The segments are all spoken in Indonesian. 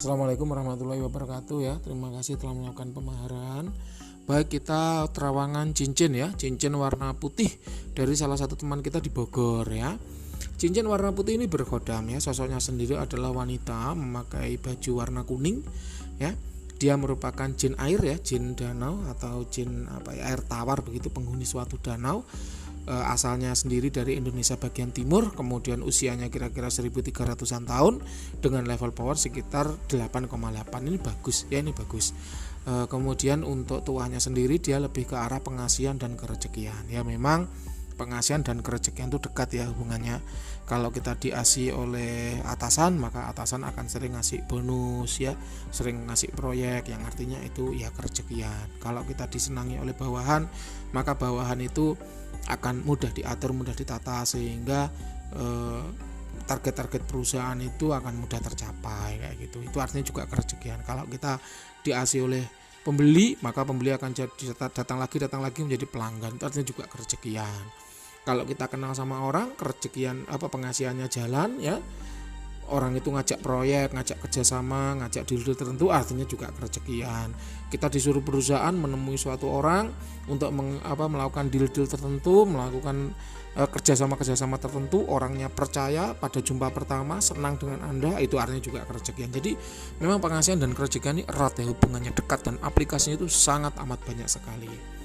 Assalamualaikum warahmatullahi wabarakatuh ya. Terima kasih telah melakukan pemaharan. Baik, kita terawangan cincin ya, cincin warna putih dari salah satu teman kita di Bogor ya. Cincin warna putih ini berkhodam ya. Sosoknya sendiri adalah wanita memakai baju warna kuning ya. Dia merupakan jin air ya, jin danau atau jin air tawar begitu, penghuni suatu danau. Asalnya sendiri dari Indonesia bagian timur, kemudian usianya kira-kira 1300-an tahun dengan level power sekitar 8,8. Ini bagus ya, ini bagus. Kemudian untuk tuanya sendiri dia lebih ke arah pengasihan dan kerejekian ya. Memang pengasihan dan kerejekian itu dekat ya hubungannya. Kalau kita diasi oleh atasan, maka atasan akan sering ngasih bonus ya, sering ngasih proyek yang artinya itu ya kerejekian. Kalau kita disenangi oleh bawahan, maka bawahan itu akan mudah diatur, mudah ditata, sehingga target-target perusahaan itu akan mudah tercapai kayak gitu. Itu artinya juga kerejekian. Kalau kita diasi oleh pembeli, maka pembeli akan jadi datang lagi menjadi pelanggan. Itu artinya juga kerejekian. Kalau kita kenal sama orang, kerejekian pengasihannya jalan ya. Orang itu ngajak proyek, ngajak kerjasama, ngajak deal tertentu, artinya juga kerejekian. Kita disuruh perusahaan menemui suatu orang untuk melakukan deal tertentu, melakukan kerjasama tertentu, orangnya percaya pada jumpa pertama, senang dengan Anda, itu artinya juga kerejekian. Jadi memang pengasihan dan kerejekian ini erat ya, hubungannya dekat, dan aplikasinya itu sangat amat banyak sekali.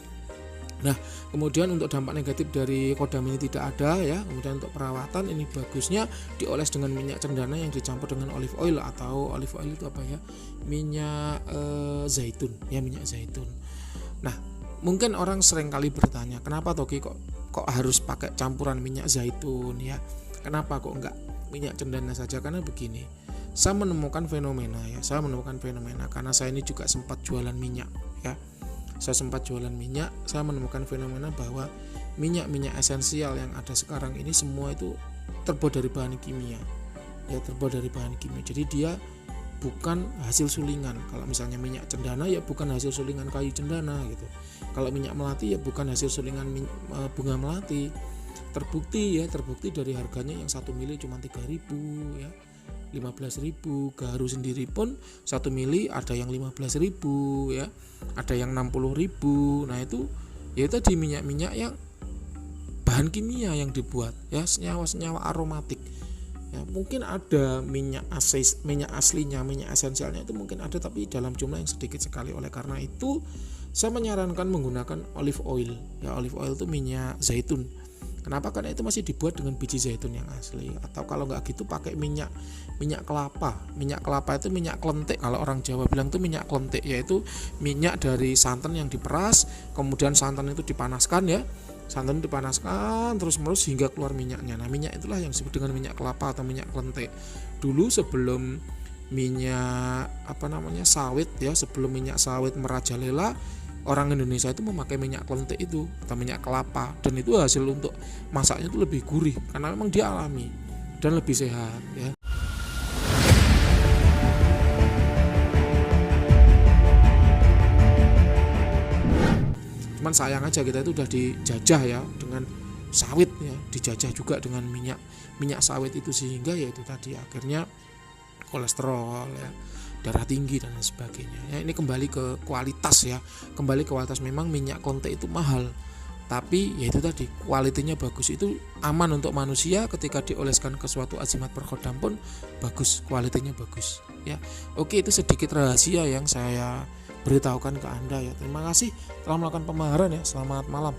Nah, kemudian untuk dampak negatif dari kodam ini tidak ada ya. Kemudian untuk perawatan ini bagusnya dioles dengan minyak cendana yang dicampur dengan olive oil, atau olive oil itu apa ya? Minyak zaitun ya, minyak zaitun. Nah, mungkin orang sering kali bertanya, kenapa Toki kok harus pakai campuran minyak zaitun ya? Kenapa kok enggak minyak cendana saja? Karena begini, saya menemukan fenomena karena saya ini juga sempat jualan minyak ya. Saya menemukan fenomena bahwa minyak-minyak esensial yang ada sekarang ini semua itu terbuat dari bahan kimia. Ya, terbuat dari bahan kimia. Jadi dia bukan hasil sulingan. Kalau misalnya minyak cendana ya bukan hasil sulingan kayu cendana gitu. Kalau minyak melati ya bukan hasil sulingan bunga melati. Terbukti dari harganya yang 1 mili cuma 3.000 ya. 15.000. Gaharu sendiri pun 1 mili ada yang 15.000 ya, ada yang 60.000. Nah itu ya tadi minyak-minyak yang bahan kimia yang dibuat ya, senyawa aromatik ya. Mungkin ada minyak aslinya, minyak esensialnya itu mungkin ada, tapi dalam jumlah yang sedikit sekali. Oleh karena itu saya menyarankan menggunakan olive oil ya. Olive oil itu minyak zaitun. Kenapa? Karena itu masih dibuat dengan biji zaitun yang asli. Atau kalau nggak gitu pakai minyak kelapa. Minyak kelapa itu minyak klentik. Kalau orang Jawa bilang itu minyak klentik, yaitu minyak dari santan yang diperas, kemudian santan itu dipanaskan ya. Santan dipanaskan terus-menerus hingga keluar minyaknya. Nah, minyak itulah yang disebut dengan minyak kelapa atau minyak klentik. Dulu sebelum minyak sawit ya, sebelum minyak sawit merajalela, orang Indonesia itu memakai minyak klentik itu atau minyak kelapa, dan itu hasil untuk masaknya itu lebih gurih karena memang dia alami dan lebih sehat ya. Cuman sayang aja kita itu udah dijajah ya dengan sawit ya, dijajah juga dengan minyak sawit itu, sehingga ya itu tadi akhirnya kolesterol ya, darah tinggi dan lain sebagainya ya. Ini kembali ke kualitas ya, memang minyak klentik itu mahal, tapi ya itu tadi kualitinya bagus. Itu aman untuk manusia, ketika dioleskan ke suatu azimat berkhodam pun bagus, kualitinya bagus ya. Oke, itu sedikit rahasia yang saya beritahukan ke Anda ya. Terima kasih telah melakukan pemaharan ya. Selamat malam.